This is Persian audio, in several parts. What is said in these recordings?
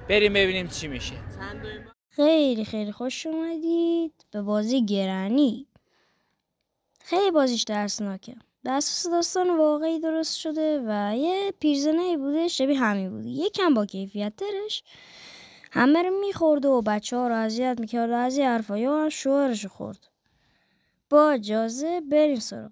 بریم ببینیم چی میشه. خیلی خیلی خوش اومدید به بازی گرانی. خیلی بازیش ترسناکه. بر اساس داستان واقعی درست شده و یه پیرزنه‌ای بوده شبیه همین بوده. یکم با کیفیت ترش همه رو میخورده و بچه ها رو اذیت میکرد و از یه حرفا یا هم شوهرش رو خورد. با اجازه بریم سراغ.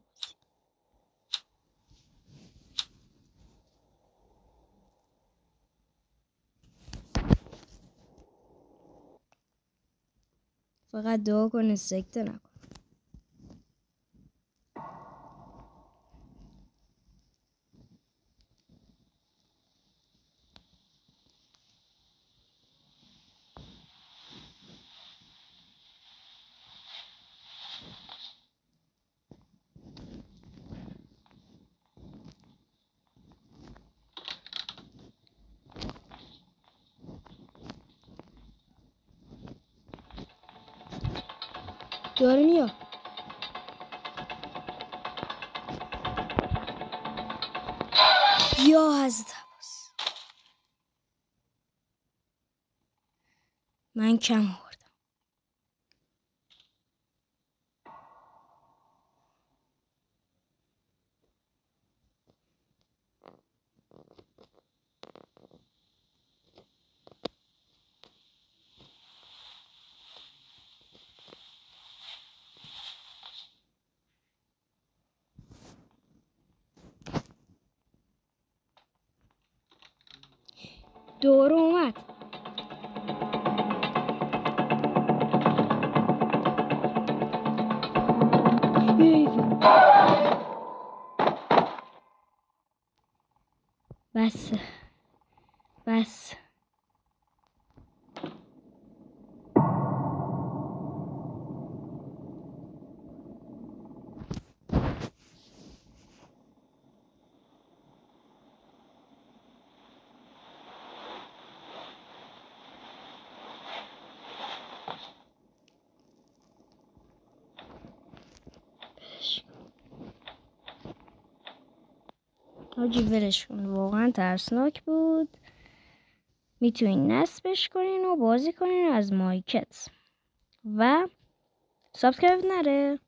فقط دعا کنه سکته نکن. داره میاد. یا حضرت عباس، من کم آوردم. دوره اومد. بس حاجی ولش کن، واقعا ترسناک بود. میتونین نصبش کنین و بازی کنین از مایکت و سابسکرایب نره.